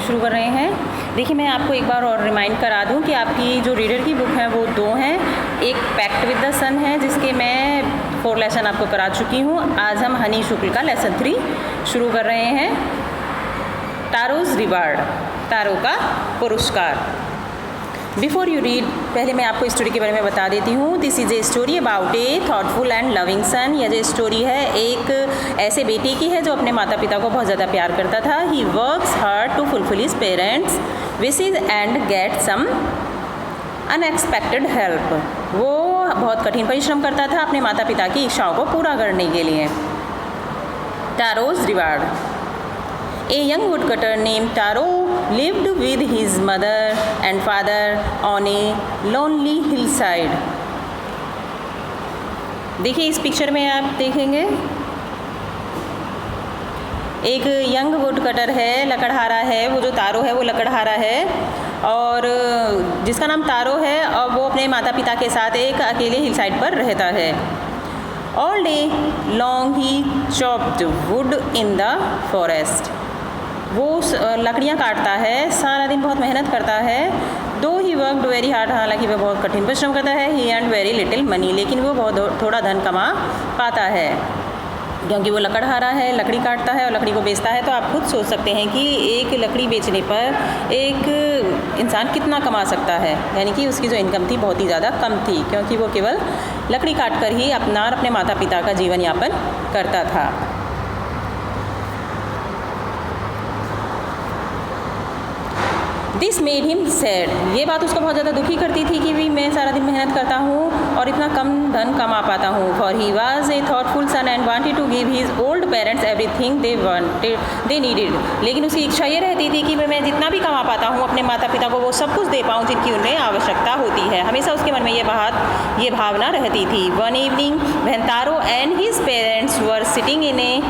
शुरू कर रहे हैं। देखिए, मैं आपको एक बार और रिमाइंड करा दूं कि आपकी जो रीडर की बुक है वो 2 हैं। एक पैक्ट विद द सन है जिसके मैं 4 लेसन आपको करा चुकी हूँ। आज हम हनी शुक्ल का लेसन 3 शुरू कर रहे हैं। टारोज रिवार्ड, तारों का पुरस्कार। बिफोर यू रीड, पहले मैं आपको स्टोरी के बारे में बता देती हूँ। This is a story about A thoughtful and loving son. यह जो स्टोरी है एक ऐसे बेटे की है जो अपने माता पिता को बहुत ज़्यादा प्यार करता था। He works hard to fulfil his parents wishes and get some unexpected help. वो बहुत कठिन परिश्रम करता था अपने माता पिता की इच्छाओं को पूरा करने के लिए। टारोज reward. A young woodcutter named Taro lived with his mother and father on a lonely hillside. देखिए, इस पिक्चर में आप देखेंगे एक यंग वुडकटर है, लकड़हारा है। वो जो तारो है वो लकड़हारा है और जिसका नाम तारो है, और वो अपने माता पिता के साथ एक अकेले हिल साइड पर रहता है। All day long he chopped wood in the forest. वो लकड़ियाँ काटता है, सारा दिन बहुत मेहनत करता है। दो ही वर्कड वेरी हार्ड, हालांकि वह बहुत कठिन परिश्रम करता है। ही अर्न वेरी लिटिल मनी, लेकिन वो बहुत थोड़ा धन कमा पाता है क्योंकि वो लकड़हारा है, लकड़ी काटता है और लकड़ी को बेचता है। तो आप खुद सोच सकते हैं कि एक लकड़ी बेचने पर एक इंसान कितना कमा सकता है। यानी कि उसकी जो इनकम थी बहुत ही ज़्यादा कम थी क्योंकि वो केवल लकड़ी काट कर ही अपना और अपने माता पिता का जीवन यापन करता था। This made him sad. ये बात उसको बहुत ज़्यादा दुखी करती थी कि भी मैं सारा दिन मेहनत करता हूँ और इतना कम धन कमा पाता हूँ। For he was a thoughtful son and wanted to give his old parents everything they needed. लेकिन उसकी इच्छा ये रहती थी कि मैं जितना भी कमा पाता हूँ अपने माता पिता को वो सब कुछ दे पाऊँ जिनकी उन्हें आवश्यकता होती है। हमेशा उसके मन में ये भावना रहती थी। One evening when taro and his parents were sitting in A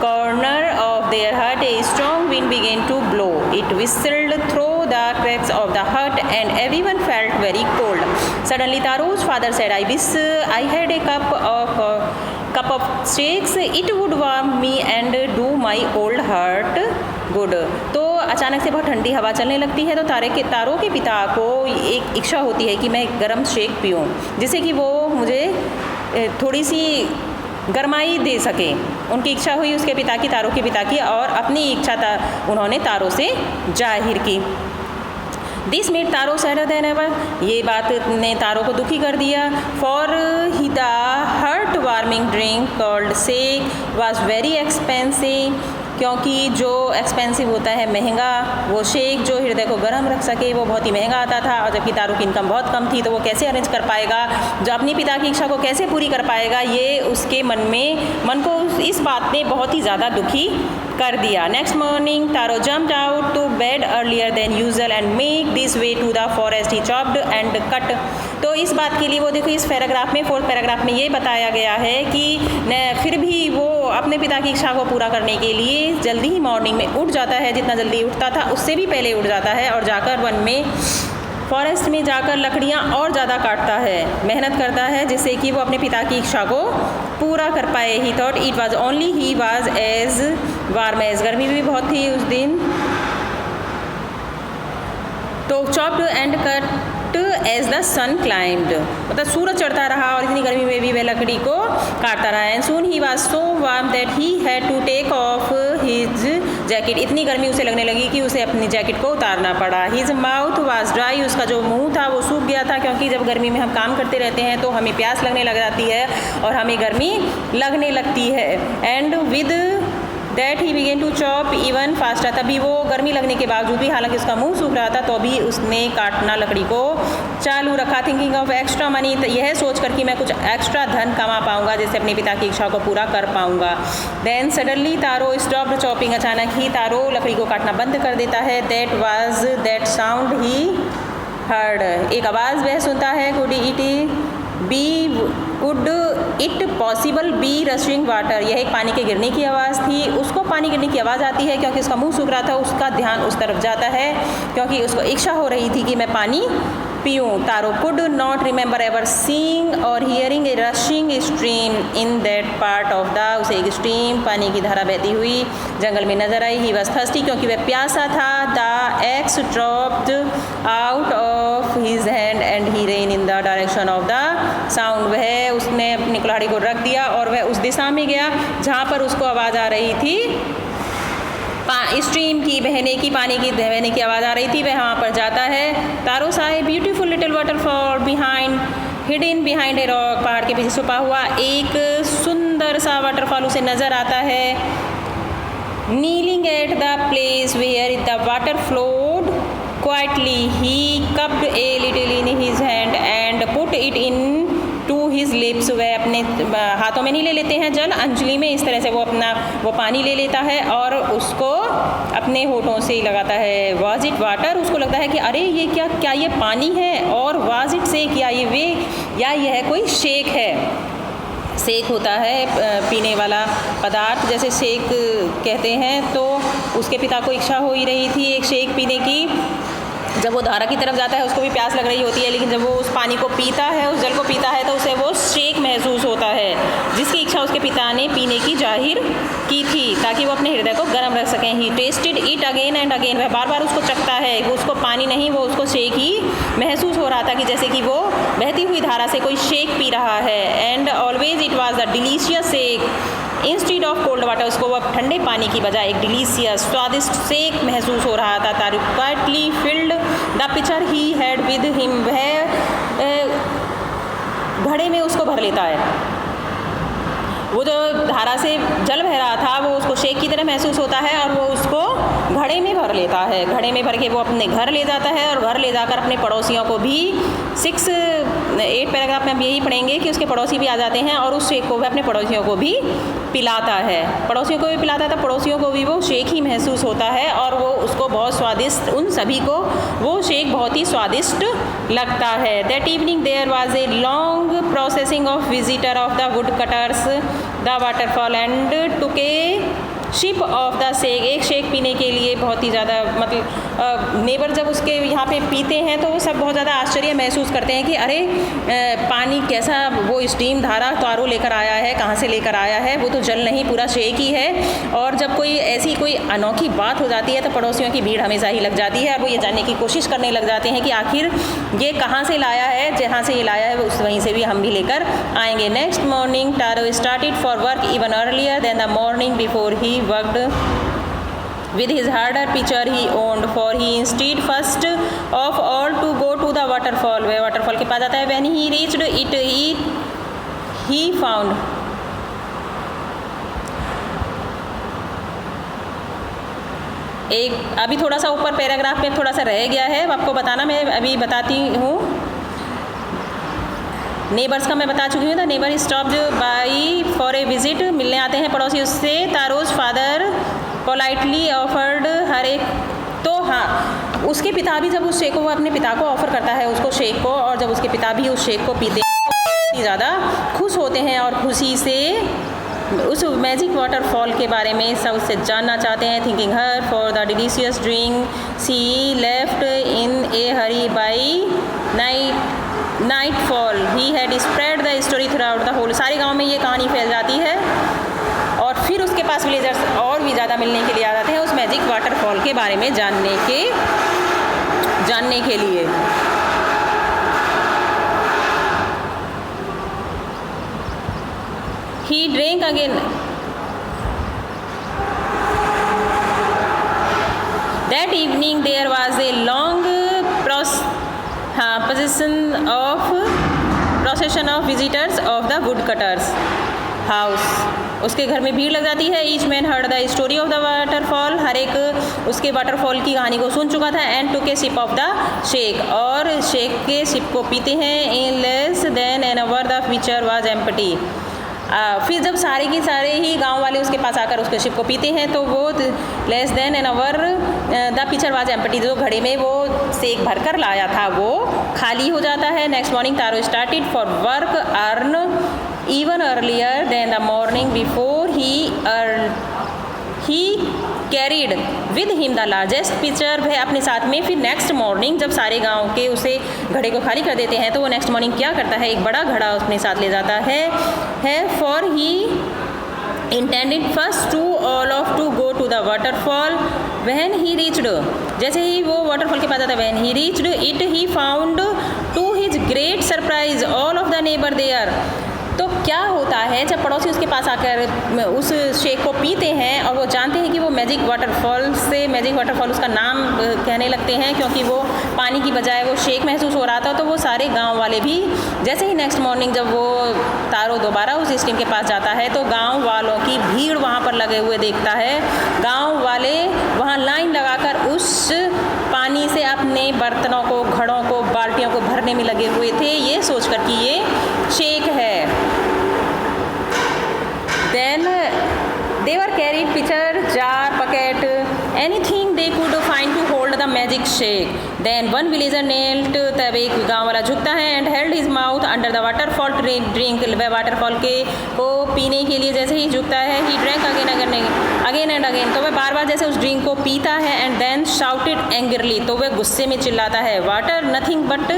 corner of their hut, a strong wind began to blow. It whistled through the cracks of the hut and everyone felt very cold. Suddenly Taro's father said, I wish I had a cup of shakes. It would warm me and do my old heart good. तो अचानक से बहुत ठंडी हवा चलने लगती है तो तारों के पिता को एक इच्छा होती है कि मैं गर्म शेक पीऊँ जिससे कि वो मुझे थोड़ी सी गरमाई दे सके। उनकी इच्छा हुई उसके पिता की, तारों के पिता की, और अपनी इच्छा उन्होंने तारों से जाहिर की। This made taro sadder then ever. ये बात ने तारों को दुखी कर दिया। For he the heart warming drink called shake was very expensive. क्योंकि जो एक्सपेंसिव होता है, महंगा, वो शेक जो हृदय को गर्म रख सके वो बहुत ही महंगा आता था। और जबकि तारों की इनकम बहुत कम थी तो वो कैसे अरेंज कर पाएगा, जो अपनी पिता की इच्छा को कैसे पूरी कर पाएगा, ये उसके मन को इस बात ने बहुत ही ज़्यादा दुखी कर दिया। Next morning Taro jumped out to bed earlier than usual and make this way to the forest. He chopped and cut. तो इस बात के लिए वो देखो इस पैराग्राफ में 4th पैराग्राफ में ये बताया गया है कि फिर भी वो अपने पिता की इच्छा को पूरा करने के लिए जल्दी ही मॉर्निंग में उठ जाता है। जितना जल्दी उठता था उससे भी पहले उठ जाता है और जाकर वन में फॉरेस्ट में जाकर लकड़ियाँ और ज़्यादा काटता है, मेहनत करता है जिससे कि वो अपने पिता की इच्छा को पूरा कर पाए। He thought it was only he was as warm as. गर्मी भी बहुत थी उस दिन। तो chopped and cut as the sun climbed. मतलब सूरज चढ़ता रहा और इतनी गर्मी में भी वह लकड़ी को काटता रहा। And soon he was so warm that he had to take off his jacket. इतनी गर्मी उसे लगने लगी कि उसे अपनी जैकेट को उतारना पड़ा। His mouth was dry. उसका जो मुंह था वो सूख गया था क्योंकि जब गर्मी में हम काम करते रहते हैं तो हमें प्यास लगने लग जाती है और हमें गर्मी लगने लगती है। And with that he began to chop even faster. तभी वो गर्मी लगने के बावजूद भी, हालांकि उसका मुंह सूख रहा था, तो भी उसने काटना लकड़ी को चालू रखा। Thinking of extra money. यह सोचकर कि मैं कुछ एक्स्ट्रा धन कमा पाऊंगा जिससे अपने पिता की इच्छा को पूरा कर पाऊंगा। देन सडनली तारो स्टॉप्ड चॉपिंग। अचानक ही तारो लकड़ी को काटना बंद कर देता है। That was that sound he heard. एक आवाज़ वह सुनता है। Could it possible be rushing water. यह एक पानी के गिरने की आवाज़ थी। उसको पानी गिरने की आवाज़ आती है क्योंकि उसका मुंह सूख रहा था। उसका ध्यान उस तरफ जाता है क्योंकि उसको इच्छा हो रही थी कि मैं पानी पीऊँ। Taro could not remember ever seeing or hearing a rushing stream in that part of the, उसे एक स्ट्रीम पानी की धारा बहती हुई जंगल में नजर आई। ही वॉज थर्स्टी, क्योंकि वह प्यासा था। The x dropped out of his hand and he rain in the direction of the sound, वह उसने अपनी कुल्हाड़ी को रख दिया और वह उस दिशा में गया जहाँ पर उसको आवाज़ आ रही थी, स्ट्रीम की बहने की, पानी की बहने की आवाज़ आ रही थी, वह वहाँ पर जाता है। तारो सा a beautiful little waterfall behind hidden behind a rock, पहाड़ के पीछे छुपा हुआ एक सुंदर सा वाटरफॉल उसे नज़र आता है। Kneeling at the place where the water flowed quietly he cupped a little in his hand and put it into his lips, वह अपने हाथों में नहीं ले लेते हैं जल, अंजलि में इस तरह से वो पानी ले लेता है और उसको अपने होठों से लगाता है। वाज इट वाटर, उसको लगता है कि अरे ये क्या ये पानी है, और वाज इट से क्या ये वे या यह कोई शेक है। शेक होता है पीने वाला पदार्थ, जैसे शेक कहते हैं। तो उसके पिता को इच्छा हो ही रही थी एक शेक पीने की। जब वो धारा की तरफ जाता है उसको भी प्यास लग रही होती है, लेकिन जब वो उस पानी को पीता है, उस जल को पीता है, तो उसे वो शेक महसूस होता है, जिसकी इच्छा उसके पिता ने पीने की जाहिर की थी ताकि वो अपने हृदय को गर्म रख सकें। He tasted it again and again, वह बार बार उसको चखता है, वो उसको पानी नहीं, वो उसको शेक ही महसूस हो रहा था कि जैसे कि वो बहती हुई धारा से कोई शेक पी रहा है। And always it was the delicious shake instead of cold water, उसको वह ठंडे पानी की बजाय एक डिलीशियस स्वादिष्ट शेक महसूस हो रहा था। Taro quietly filled the pitcher he had with him, वह घड़े में उसको भर लेता है। वो जो धारा से जल बह रहा था वो उसको शेक की तरह महसूस होता है और वो उसको घड़े में भर लेता है। घड़े में भर के वो अपने घर ले जाता है और घर ले जाकर अपने पड़ोसियों को भी 6-8 पैराग्राफ में हम यही पढ़ेंगे कि उसके पड़ोसी भी आ जाते हैं और उस शेक को वह अपने पड़ोसियों को भी पिलाता है। पड़ोसियों को भी पिलाता था, पड़ोसियों को भी वो शेक ही महसूस होता है और वो उसको बहुत स्वादिष्ट, उन सभी को वो शेक बहुत ही स्वादिष्ट लगता है। That evening there was a long processing of visitor of the woodcutters the waterfall and took a sip of the shake, एक शेक पीने के लिए बहुत ही ज़्यादा, मतलब नेबर जब उसके यहाँ पे पीते हैं तो वो सब बहुत ज़्यादा आश्चर्य महसूस करते हैं कि अरे पानी कैसा, वो स्टीम धारा तारो लेकर आया है, कहाँ से लेकर आया है, वो तो जल नहीं पूरा शेक ही है। और जब कोई ऐसी कोई अनोखी बात हो जाती है तो पड़ोसियों की भीड़ हमेशा ही लग जाती है और वो ये जानने की कोशिश करने लग जाते हैं कि आखिर ये कहाँ से लाया है, जहाँ से ये लाया है उस वहीं से भी हम भी लेकर आएंगे। Next morning Taro started for work even earlier than the morning before he worked with his harder pitcher he owned, for he instead first of all to go to the waterfall, वह waterfall के पास जाता है। when he reached it he found एक, अभी थोड़ा सा ऊपर paragraph में थोड़ा सा रह गया है, आपको बताना, मैं अभी बताती हूँ। नेबर्स का मैं बता चुकी हूँ। The neighbour stopped by for a visit, मिलने आते हैं पड़ोसी उससे। तारोज फादर पोलाइटली ऑफर्ड हर एक, तो हाँ उसके पिता भी जब उस शेक को, वो अपने पिता को ऑफ़र करता है उसको शेक को, और जब उसके पिता भी उस शेक को पीते हैं ज़्यादा खुश होते हैं और खुशी से उस मैजिक वाटरफॉल के बारे में सब उससे जानना चाहते हैं। Thinking her for the delicious drink she left in a hurry by nightfall he had spread the story throughout the whole, सारे गांव में ये कहानी फैल जाती है और फिर उसके पास विलेजर्स और भी ज़्यादा मिलने के लिए आ जाते हैं उस मैजिक वाटरफॉल के बारे में जानने के लिए। He drank again. That evening there was a long procession of visitors of the woodcutters house. उसके घर में भीड़ लग जाती है। Each man heard the story of the waterfall, हर एक उसके वाटरफॉल की कहानी को सुन चुका था। And took a sip of the shake, और शेक के सिप को पीते हैं। In less than an hour the pitcher was empty, फिर जब सारे के सारे ही गांव वाले उसके पास आकर उसके शिप को पीते हैं तो वो less than an hour the pitcher was empty, जो घड़े में वो शेक भर कर लाया था वो खाली हो जाता है। Next morning Taro started for work earn even earlier than the morning before he carried with him the largest pitcher, वह अपने साथ में फिर नेक्स्ट मॉर्निंग जब सारे गांव के उसे घड़े को खाली कर देते हैं तो वो नेक्स्ट मॉर्निंग क्या करता है, एक बड़ा घड़ा अपने साथ ले जाता है for he intended first to all of to go to the waterfall. When he reached, जैसे ही वो वाटरफॉल के पास जाता है, when he reached it he found to his great surprise all of the neighbor there. तो क्या होता है जब पड़ोसी उसके पास आकर उस शेक को पीते हैं और वो जानते हैं कि वो मैजिक वाटरफॉल उसका नाम कहने लगते हैं क्योंकि वो पानी की बजाय वो शेक महसूस हो रहा था, तो वो सारे गांव वाले भी जैसे ही नेक्स्ट मॉर्निंग जब वो तारो दोबारा उस स्ट्रीम के पास जाता है तो गांव वालों की भीड़ वहाँ पर लगे हुए देखता है। गांव वाले वहाँ लाइन लगाकर उस पानी से अपने बर्तनों को, घड़ों को, बाल्टियों को भरने में लगे हुए थे, ये सोचकर कि ये शेक है। Then they were carried pitcher, jar, bucket, anything they could find to hold the magic shake. Then one villager knelt, तब एक गाँव वाला झुकता है and held his mouth under the waterfall drink. वह वाटरफॉल को पीने के लिए जैसे ही झुकता है he drank again and again. तो वह बार बार जैसे उस ड्रिंक को पीता है and then shouted angrily. तो वह गुस्से में चिल्लाता है water nothing but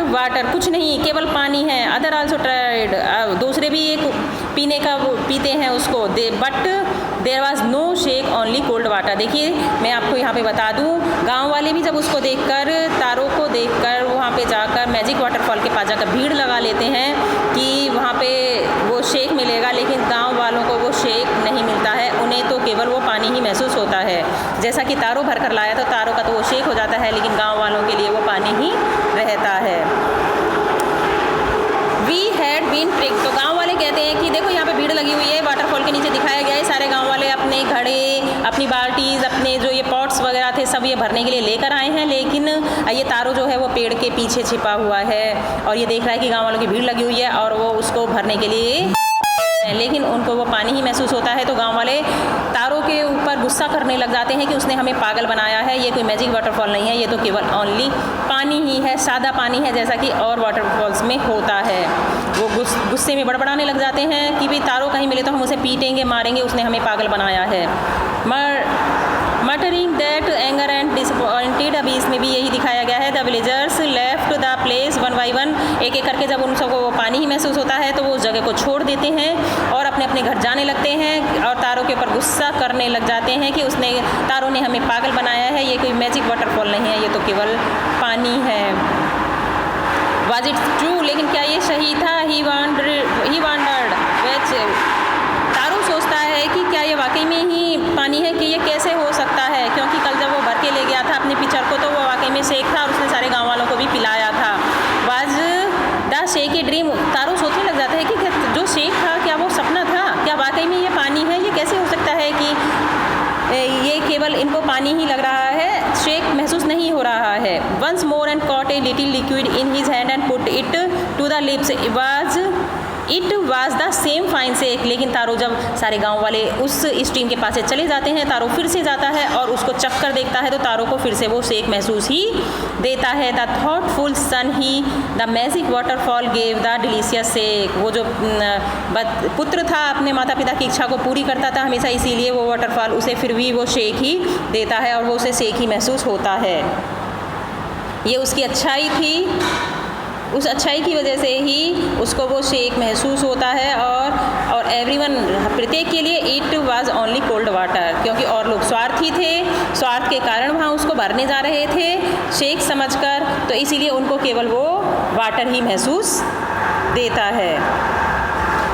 वाटर, कुछ नहीं केवल पानी है। अदर आल्सो ट्राइड, दूसरे भी एक पीने का पीते हैं उसको, but there was no shake only cold water. देखिए मैं आपको यहाँ पे बता दूँ, गांव वाले भी जब उसको देखकर, तारों को देखकर वहाँ पे जाकर मैजिक वाटरफॉल के पास जाकर भीड़ लगा लेते हैं कि वहाँ पे वो शेक मिलेगा, लेकिन गांव वालों को वो शेक नहीं मिलता है, उन्हें तो केवल वो पानी ही महसूस होता है। जैसा कि तारों भर कर लाया तो तारों का तो वो शेक हो जाता है, लेकिन गाँव वालों के लिए वो पानी ही रहता है। वी हैड बीन ट्रिक्ड, तो गांव वाले कहते हैं कि देखो यहाँ पे भीड़ लगी हुई है, वाटरफॉल के नीचे दिखाया गया है, सारे गांव वाले अपने घड़े, अपनी बाल्टीज, अपने जो ये पॉट्स वगैरह थे सब ये भरने के लिए लेकर आए हैं, लेकिन ये तारो जो है वो पेड़ के पीछे छिपा हुआ है और ये देख रहा है कि गांव वालों की भीड़ लगी हुई है और वो उसको भरने के लिए, लेकिन उनको वो पानी ही महसूस होता है। तो गांव वाले तारों के ऊपर गुस्सा करने लग जाते हैं कि उसने हमें पागल बनाया है, ये कोई मैजिक वाटरफॉल नहीं है, ये तो केवल ओनली पानी ही है, सादा पानी है जैसा कि और वाटरफॉल्स में होता है। वो गुस्से में बड़बड़ाने लग जाते हैं कि भाई तारों कहीं मिले तो हम उसे पीटेंगे, मारेंगे, उसने हमें पागल बनाया है। Muttering that anger and disappointed, अभी इसमें भी यही दिखाया गया है। The villagers left the place one by one, एक एक करके जब उन सबको वो पानी ही महसूस होता है तो वो उस जगह को छोड़ देते हैं और अपने अपने घर जाने लगते हैं और तारों के ऊपर गुस्सा करने लग जाते हैं कि तारों ने हमें पागल बनाया है, ये कोई मैजिक वाटरफॉल नहीं है, ये तो केवल पानी है। वाज इट ट्रू, लेकिन क्या ये सही था? ही वंडर्ड व्हिच, तारो सोचता है कि क्या ये वाकई में ही पानी है, कि ये कैसे हो सकता है, क्योंकि कल जब वो भर के ले गया था अपने पिक्चर को तो वो वाकई में शेक था और उसने सारे गांव वालों को भी पिलाया था। Was the shake a dream, Taro सोचने लग जाता है कि जो शेक था क्या वो सपना था, क्या वाकई में ये पानी है, ये कैसे हो सकता है कि ये केवल इनको पानी ही लग रहा है, शेक महसूस नहीं हो रहा है। Once more and caught a little liquid in his hand and put it to the lips, it was the same fine shake, लेकिन तारो जब सारे गांव वाले उस स्ट्रीम के पास से चले जाते हैं, तारो फिर से जाता है और उसको चख कर देखता है तो तारो को फिर से वो शेक महसूस ही देता है। द थॉटफुल सन ही the magic waterfall gave the delicious shake, वो जो पुत्र था अपने माता पिता की इच्छा को पूरी करता था हमेशा, इसीलिए वो वाटरफॉल उसे फिर भी वो शेक ही देता है और वो उसे शेक ही महसूस होता है। ये उसकी अच्छाई थी, उस अच्छाई की वजह से ही उसको वो शेक महसूस होता है और एवरीवन, प्रत्येक के लिए it was only cold water, क्योंकि और लोग स्वार्थी थे, स्वार्थ के कारण वहाँ उसको भरने जा रहे थे शेक समझकर, तो इसीलिए उनको केवल वो वाटर ही महसूस देता है।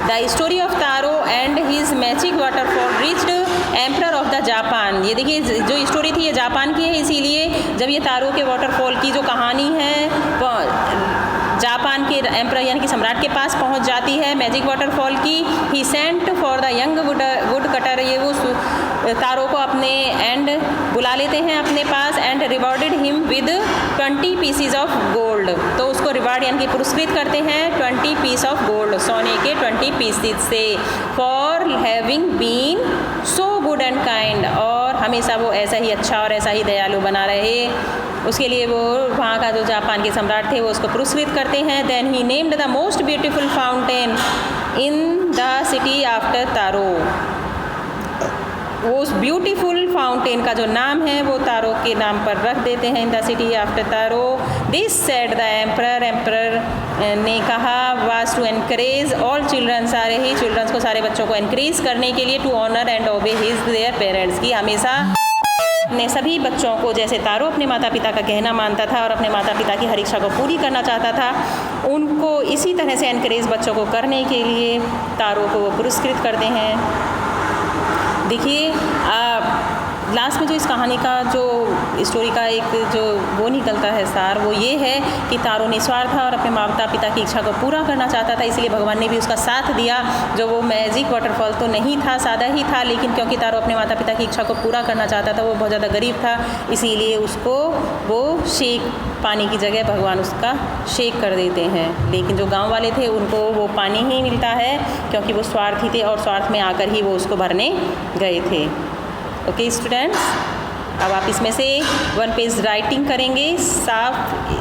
The story of taro and his magic waterfall reached emperor of the Japan, ये देखिए जो स्टोरी थी ये जापान की है, इसीलिए जब ये तारो के वाटरफॉल की जो कहानी है जापान के एम्परर यानी कि सम्राट के पास पहुंच जाती है मैजिक वाटरफॉल की। He sent for the young woodcutter, ये वो तारो को अपने एंड बुला लेते हैं अपने पास and rewarded him with 20 pieces of gold, तो उसको रिवार्ड यानी कि पुरस्कृत करते हैं 20 पीस ऑफ गोल्ड, सोने के 20 पीसीज से, for having been so good and kind, और हमेशा वो ऐसा ही अच्छा और ऐसा ही दयालु बना रहे, उसके लिए वो वहाँ का जो जापान के सम्राट थे वो उसको पुरस्कृत करते हैं। Then he named the most beautiful fountain in the city after Taro, वो उस ब्यूटीफुल फाउंटेन का जो नाम है वो तारो के नाम पर रख देते हैं। In the city after Taro this said the emperor ने कहा was to encourage all children, सारे ही चिल्ड्रंस को, सारे बच्चों को एनकरेज करने के लिए to honour and obey his their parents, की हमेशा अपने सभी बच्चों को, जैसे तारो अपने माता पिता का कहना मानता था और अपने माता पिता की हर इच्छा को पूरी करना चाहता था, उनको इसी तरह से एनकरेज बच्चों को करने के लिए तारो को वो पुरस्कृत करते हैं। देखिए लास्ट में जो इस कहानी का जो स्टोरी का एक जो वो निकलता है सार, वो ये है कि तारो निस्वार्थ था और अपने माता पिता की इच्छा को पूरा करना चाहता था, इसलिए भगवान ने भी उसका साथ दिया। जो वो मैजिक वाटरफॉल तो नहीं था, सादा ही था, लेकिन क्योंकि तारो अपने माता पिता की इच्छा को पूरा करना चाहता था, वो बहुत ज़्यादा गरीब था, इसीलिए उसको वो शेक, पानी की जगह भगवान उसका शेक कर देते हैं। लेकिन जो गाँव वाले थे उनको वो पानी ही मिलता है, क्योंकि वो स्वार्थी थे और स्वार्थ में आकर ही वो उसको भरने गए थे। ओके स्टूडेंट्स, अब आप इसमें से 1 पेज राइटिंग करेंगे साफ